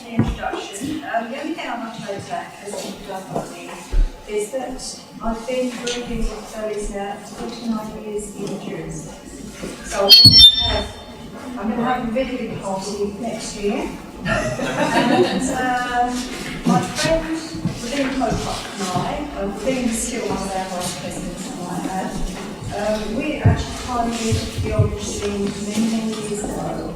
the introduction. The only thing I want to note back, as you've done by me, is that I've been working with Zoe's now for 49 years in June. So I'm going to have a really big party next year. And my friend within Copark and I, within still one of our vice presidents and like that, we actually pioneered the orange scene many, many years ago.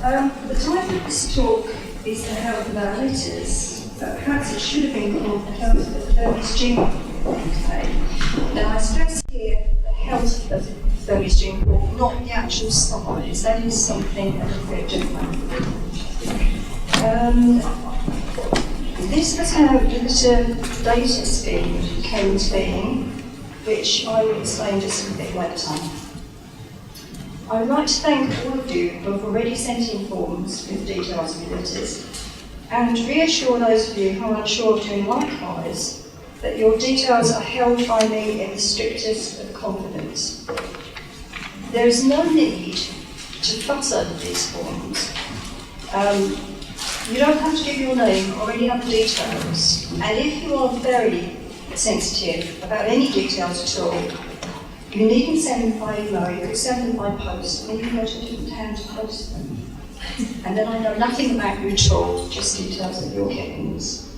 The title of this talk is The Health of Our Litters, but perhaps it should have been called The Health of the Burmese Gene Pool. Okay. Now I stress here the health of the Burmese gene pool, not the actual size. That is something a little bit different. This was how the litter data scheme came to being, which I will explain just a bit later. I would like to thank all of you who have already sent in forms with details of your litters, and reassure those of you who are unsure of doing likewise that your details are held by me in the strictest of confidence. There is no need to fuss over these forms. You don't have to give your name or any other details, and if you are very sensitive about any details at all, you needn't send them by email, you could send them by post, and you can go to a different town to post them. And then I know nothing about you at all, just details of your kittens.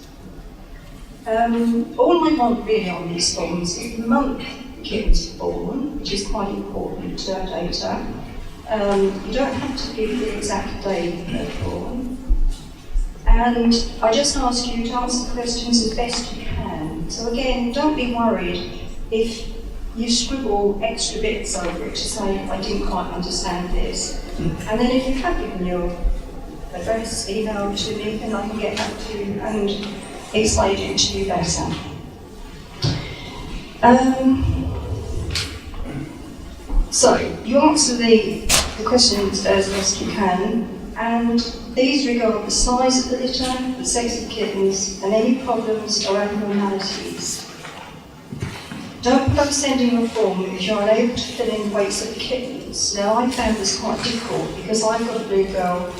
All I want really on these forms is the month the kittens were born, which is quite important to our data. You don't have to give the exact day they're born. And I just ask you to answer questions as best you can. So again, don't be worried if you scribble extra bits over it to say, I didn't quite understand this. And then if you have given your address, email to me, then I can get back to you and explain it to you better. So, you answer the questions as best you can, and these regard the size of the litter, the sex of the kittens, and any problems or abnormalities. Don't put up sending a form if you're unable to fill in the weights of the kittens. Now, I found this quite difficult because I've got a blue girl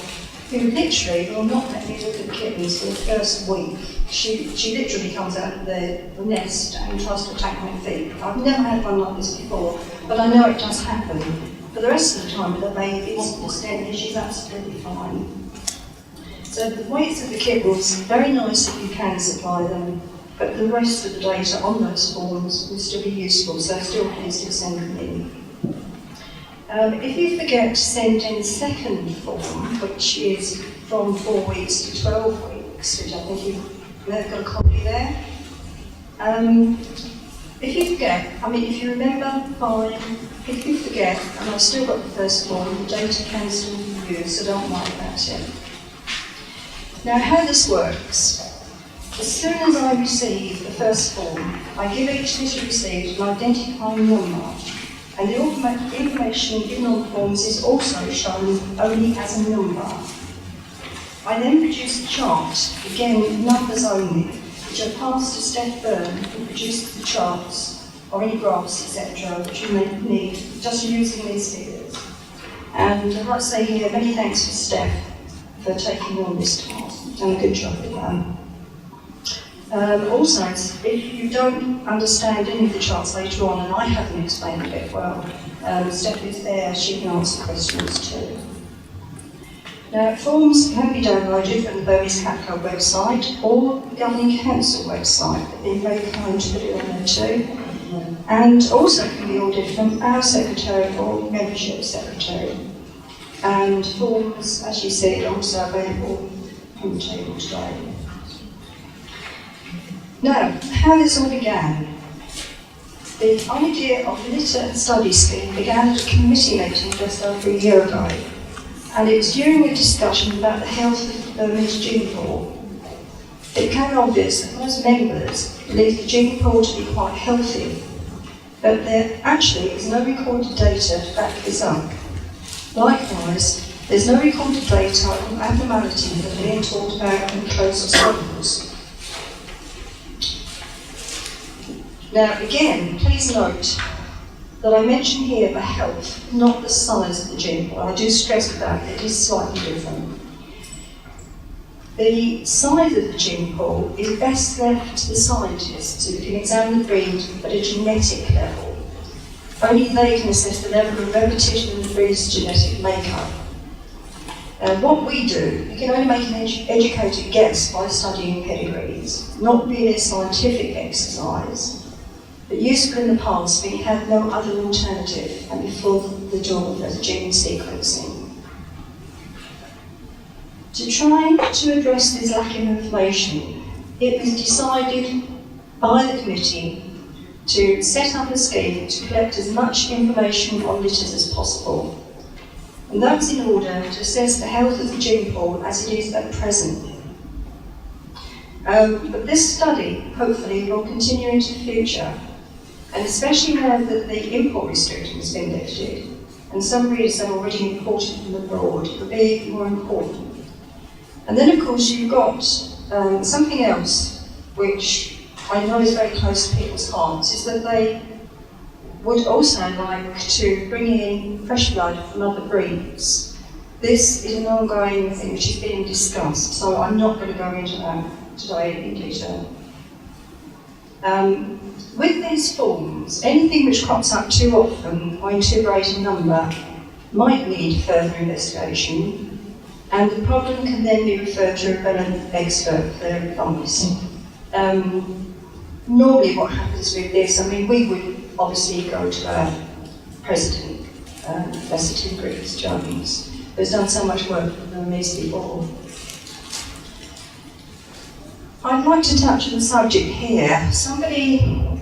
who literally will not let me look at the kittens for the first week. She literally comes out of the nest and tries to attack my feet. I've never had one like this before, but I know it does happen. For the rest of the time with the babies, incidentally, she's absolutely fine. So the weights of the kittens, very nice if you can supply them, but the rest of the data on those forms will still be useful, so still please do send them in. If you forget to send in the second form, which is from 4 weeks to 12 weeks, which I think you may have got a copy there. If you forget, if you remember, fine. If you forget, and I've still got the first form, the data can still be used, so don't worry about it. Now, how this works. As soon as I receive the first form, I give each litter received an identifying number, and the information given on the forms is also shown only as a number. I then produce a chart, again numbers only, which are passed to Steph Byrne, who produces the charts, or any graphs, etc., which you may need, just using these figures. And I'd like to say here, many thanks to Steph for taking on this task. You've done a good job with that. Also, if you don't understand any of the charts later on, and I haven't explained it well, Steph is there, she can answer questions too. Now, forms can be downloaded from the Burmese Cat Club website or the Governing Council website. They've been very kind to put it on there too. And also can be ordered from our secretary or membership secretary. And forms, as you see, are also available on the table today. Now, how this all began. The idea of the litter study scheme began at a committee meeting just over a year ago, and it was during a discussion about the health of the Burmese gene pool. It became obvious that most members believe the gene pool to be quite healthy, but there actually is no recorded data to back this up. Likewise, there's no recorded data on abnormalities that are being talked about in closer samples. Now again, please note that I mention here the health, not the size of the gene pool. I do stress that it is slightly different. The size of the gene pool is best left to the scientists who can examine the breed at a genetic level. Only they can assess the level of repetition in the breed's genetic makeup. What we do, you can only make an educated guess by studying pedigrees, not really a scientific exercise, but useful in the past when you had no other alternative and before the dawn of gene sequencing. To try to address this lack of information, it was decided by the committee to set up a scheme to collect as much information on litters as possible. And that was in order to assess the health of the gene pool as it is at present. But this study, hopefully, will continue into the future, and especially now that the import restriction has been lifted, and some breeders are already imported from abroad, it will be more important. And then, of course, you've got something else which I know is very close to people's hearts, is that they would also like to bring in fresh blood from other breeds. This is an ongoing thing which is being discussed, so I'm not going to go into that today in detail. With these forms, anything which crops up too often or in too great a number might need further investigation, and the problem can then be referred to a relevant expert for their advice. Normally what happens with this, I mean, we would obviously go to our president, Professor Tim Griffiths-Jones, who's done so much work on this before. I'd like to touch on the subject here. Somebody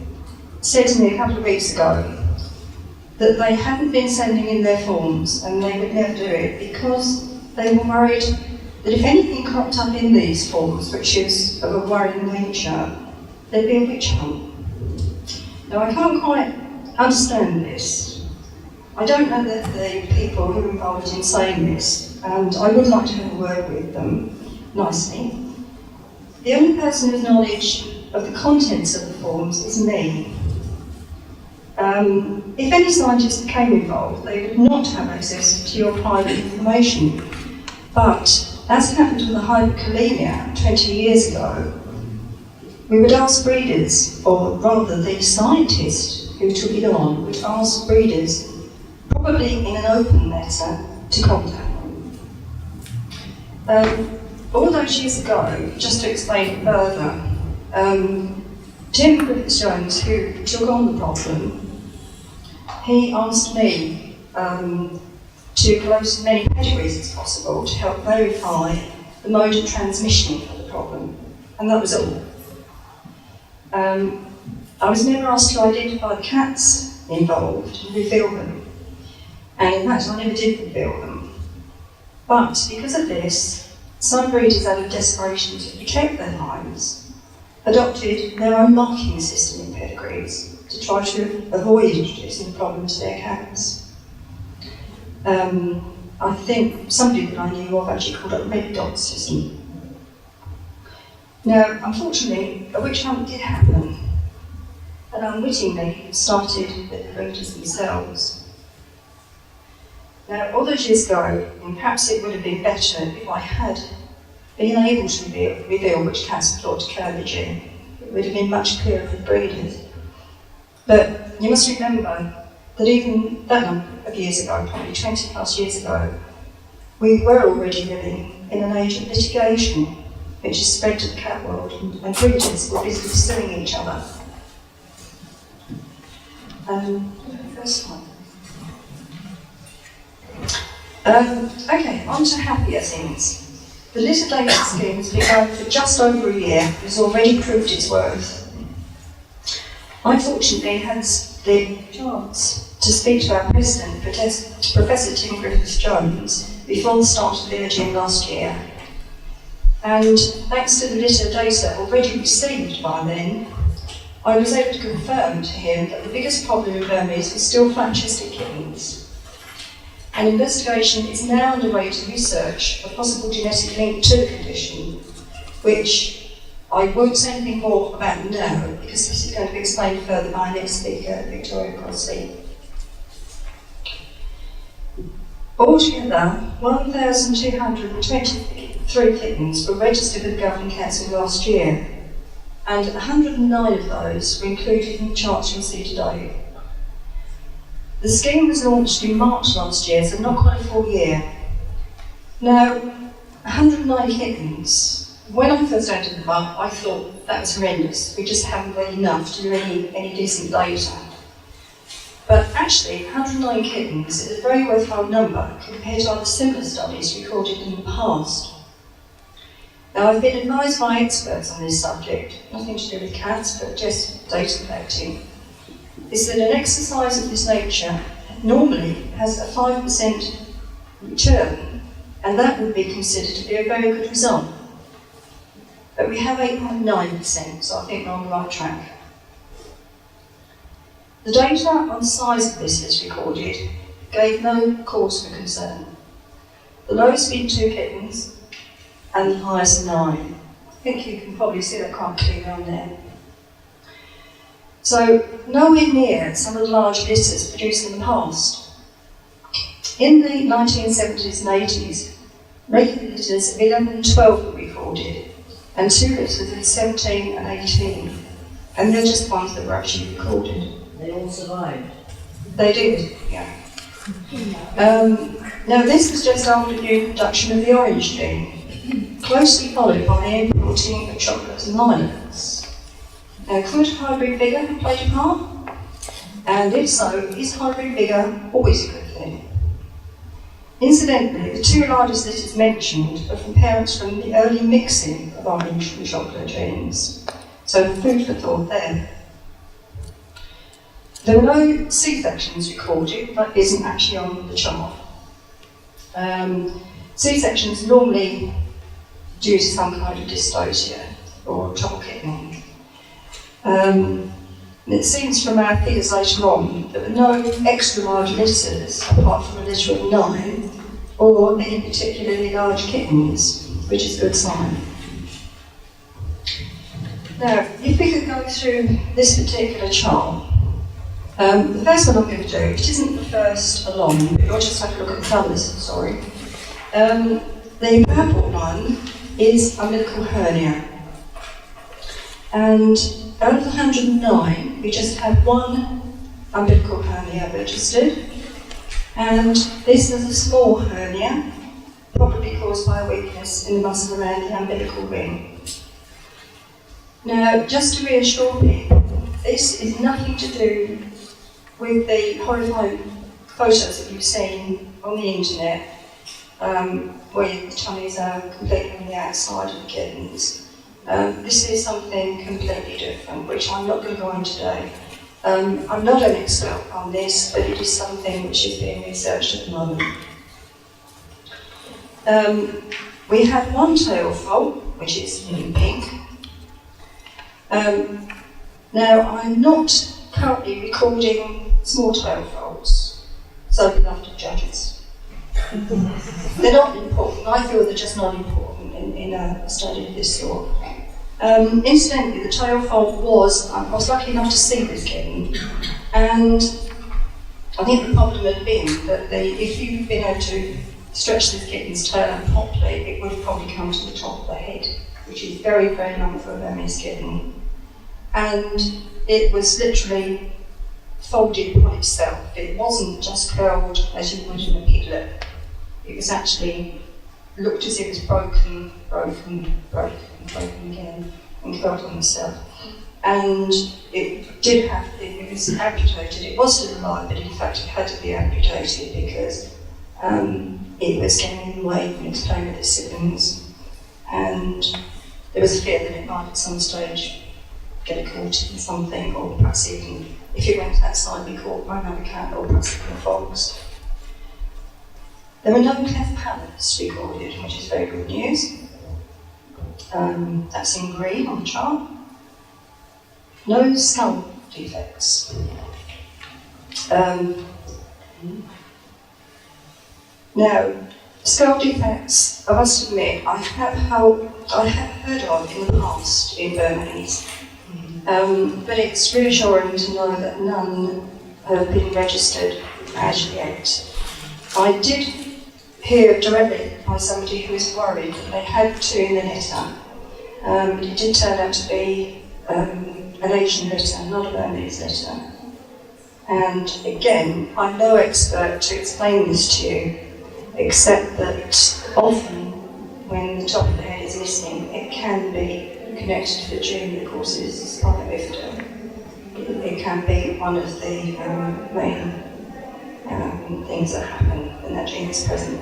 said to me a couple of weeks ago that they hadn't been sending in their forms and they would never do it because they were worried that if anything cropped up in these forms, which is of a worrying nature, there'd be a witch hunt. Now, I can't quite understand this. I don't know the people who are involved in saying this, and I would like to have a word with them nicely. The only person who has knowledge of the contents of the forms is me. If any scientists became involved, they would not have access to your private information. But, as happened with the hyperkalemia 20 years ago, we would ask breeders, or rather the scientist who took it on, would ask breeders, probably in an open letter, to contact them. All those years ago, just to explain it further, Tim Griffiths-Jones, who took on the problem, he asked me to collect as many pedigrees as possible to help verify the mode of transmission of the problem, and that was all. I was never asked to identify the cats involved and reveal them, and in fact I never did reveal them. But because of this, some breeders, out of desperation to protect their lives, adopted their own marking system in pedigrees to try to avoid introducing the problem to their cats. I think somebody that I knew of actually called it a red dot system. Now, unfortunately, a witch hunt did happen, and unwittingly started with the breeders themselves. Now, all those years ago, and perhaps it would have been better if I had been able to reveal which cats had thought to carry the gene. It would have been much clearer for the breeders. But you must remember that even that number of years ago, probably 20 plus years ago, we were already living in an age of litigation, which has spread to the cat world, and breeders were busy suing each other. First one. Okay, on to happier things. The litter data scheme has been going for just over a year and has already proved its worth. I fortunately had the chance to speak to our president, Professor Tim Griffiths-Jones, before the start of the AGM last year. And thanks to the litter data already received by then, I was able to confirm to him that the biggest problem in Burmese is still flat-chested kittens. An investigation is now underway to research a possible genetic link to the condition, which I won't say anything more about now, because this is going to be explained further by our next speaker, Victoria Crossley. Altogether, 1,223 kittens were registered with the Governing Council last year, and 109 of those were included in the charts you'll see today. The scheme was launched in March last year, so not quite a full year. Now, 109 kittens. When I first entered the bar, I thought that was horrendous. We just haven't got enough to do any decent data. But actually, 109 kittens is a very worthwhile number compared to other similar studies recorded in the past. Now, I've been advised by experts on this subject, nothing to do with cats, but just data collecting, is that an exercise of this nature normally has a 5% return, and that would be considered to be a very good result. But we have 8.9%, so I think we're on the right track. The data on the size of this is recorded gave no cause for concern. The lowest being 2 kittens, and the highest 9. I think you can probably see that quite clearly on there. So, nowhere near some of the large litters produced in the past. In the 1970s and 80s, regular litters of 11 and 12 were recorded, and 2 litters of 17 and 18. And they're just ones that were actually recorded. They all survived? They did, yeah. Now this was just after the introduction of the orange gene, closely followed by the importing of chocolate and lilacs. Now, could hybrid vigour have played a part? And if so, is hybrid vigour always a good thing? Incidentally, the 2 largest litters mentioned are from parents from the early mixing of orange and chocolate genes. So food for thought there. There were no C-sections recorded, that isn't actually on the chart. C-sections normally due to some kind of dystocia or trouble kittening. It seems from our figures later on that there were no extra large litters apart from a litter of 9 or any particularly large kittens, which is a good sign. Now, if we could go through this particular chart, the first one I'm going to do, it isn't the first along, but you'll just have to look at the colours, sorry. The purple one is umbilical hernia. And out of the 109, we just had 1 umbilical hernia registered. And this is a small hernia, probably caused by a weakness in the muscle around the umbilical ring. Now, just to reassure people, this is nothing to do with the horrifying photos that you've seen on the internet, where the tummies are completely on the outside of the kittens. This is something completely different, which I'm not going to go on today. I'm not an expert on this, but it is something which is being researched at the moment. We had 1 tail fold, which is in pink. Now, I'm not currently recording small tail folds, so beloved judges. They're not important. I feel they're just not important in a study of this sort. Incidentally, the tail fold I was lucky enough to see this kitten, and I think the problem had been that if you'd been able to stretch this kitten's tail out properly, it would have probably come to the top of the head, which is very, very long for a Burmese kitten. And it was literally folded upon itself. It wasn't just curled as you would in a piglet. It was actually looked as if it was broken again, and curled on itself. And it was amputated. It was still alive, but in fact it had to be amputated because it was getting in the way when it was playing with its siblings. And there was a fear that it might at some stage get caught in something, or perhaps even, if it went outside, be caught by another cat, or perhaps even frogs. There were no cleft palates recorded, which is very good news. That's in green on the chart. No skull defects. Now, skull defects, I must admit, I have heard of in the past in Burmese. But it's reassuring to know that none have been registered as yet. I did here directly by somebody who was worried that they had two in the litter, but it did turn out to be an Asian litter, not a Burmese litter. And again, I'm no expert to explain this to you, except that often when the top of the head is missing, it can be connected to the gene that causes spina bifida. It can be one of the main things that happen when that gene is present.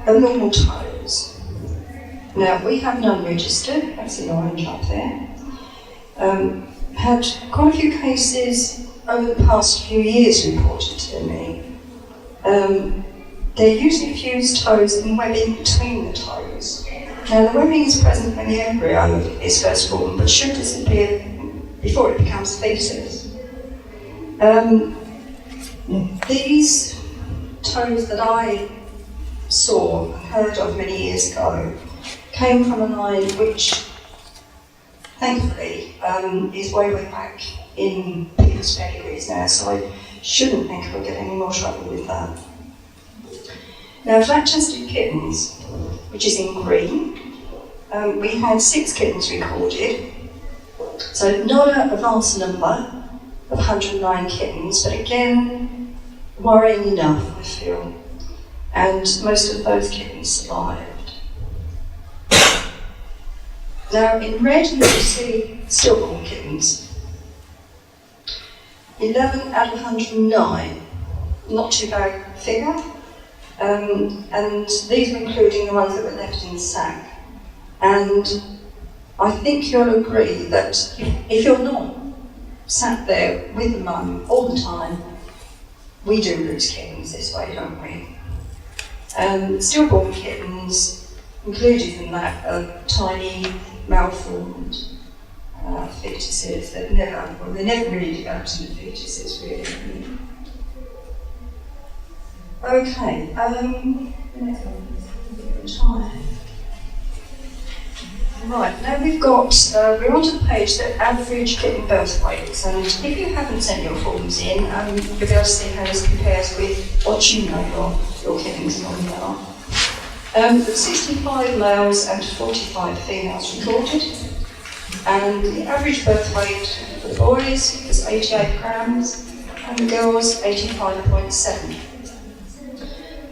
Abnormal toes. Now, we have none registered, that's in orange up there. Had quite a few cases over the past few years reported to me. They're usually fused toes and webbing between the toes. Now, the webbing is present when the embryo is first formed, but should disappear before it becomes fetus. These toes that I saw and heard of many years ago came from a line which, thankfully, is way back in people's pedigrees now, so I shouldn't think I'll get any more trouble with that. Now, flat-chested kittens, which is in green, we had 6 kittens recorded, so not a vast number of 109 kittens, but again, worrying enough, I feel, and most of those kittens survived. Now, in red, you can see stillborn kittens. 11 out of 109, not too bad figure, and these were including the ones that were left in the sack. And I think you'll agree that if you're not sat there with the mum all the time, we do lose kittens this way, don't we? Stillborn kittens, included in that, are tiny, malformed fetuses that they never really developed into fetuses, really. Okay, time. Right, now we're onto the page that average kitten birth weights, and if you haven't sent your forms in, you'll be able to see how this compares with what you know your kittens normally are. 65 males and 45 females recorded, and the average birth weight for the boys was 88 grams, and the girls 85.7.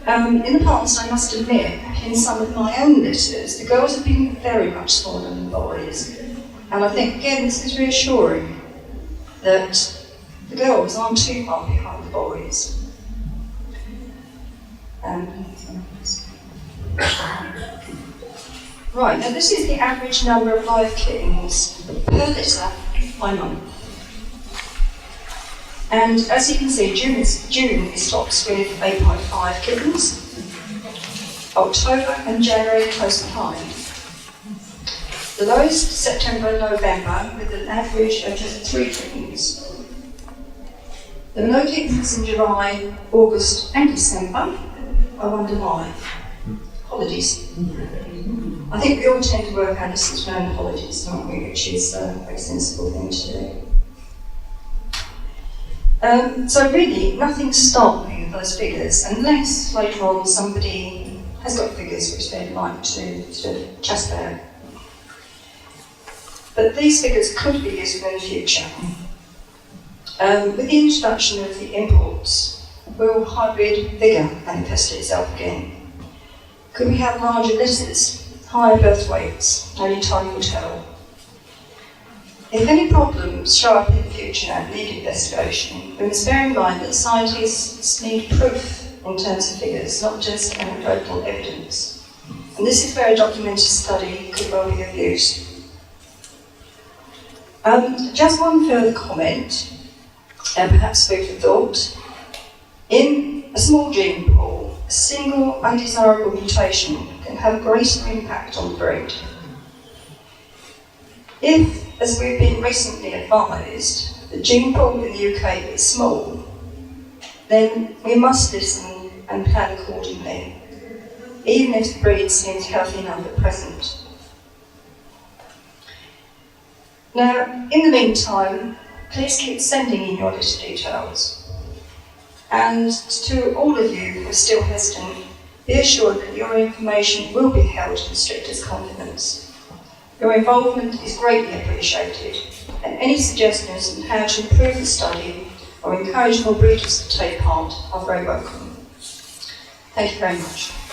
In the past, I must admit, in some of my own litters, the girls have been very much smaller than the boys. And I think, again, this is reassuring that the girls aren't too far behind the boys. Right, now this is the average number of live kittens per litter by month. And as you can see, June is stops with 8.5 kittens. October and January close behind. The lowest September and November with an average of just 3 kittens. There are no kittens in July, August and December. I wonder why. Holidays. I think we all tend to work our litters around the holidays, don't we, which is a very sensible thing to do. So really, nothing to start with those figures, unless later on somebody has got figures which they'd like to test out. But these figures could be useful in the future. With the introduction of the imports, will hybrid vigour manifest itself again? Could we have larger litters, higher birth weights? Only time will tell. If any problems show up in the future and need investigation, we must bear in mind that scientists need proof in terms of figures, not just anecdotal evidence. And this is where a documented study could well be of use. Just one further comment, and perhaps food for thought. In a small gene pool, a single undesirable mutation can have a greater impact on the breed. If, as we've been recently advised, the gene pool in the UK is small, then we must listen and plan accordingly, even if the breed seems healthy enough at present. Now, in the meantime, please keep sending in your litter details. And to all of you who are still hesitant, be assured that your information will be held in strictest confidence. Your involvement is greatly appreciated, and any suggestions on how to improve the study or encourage more readers to take part are very welcome. Thank you very much.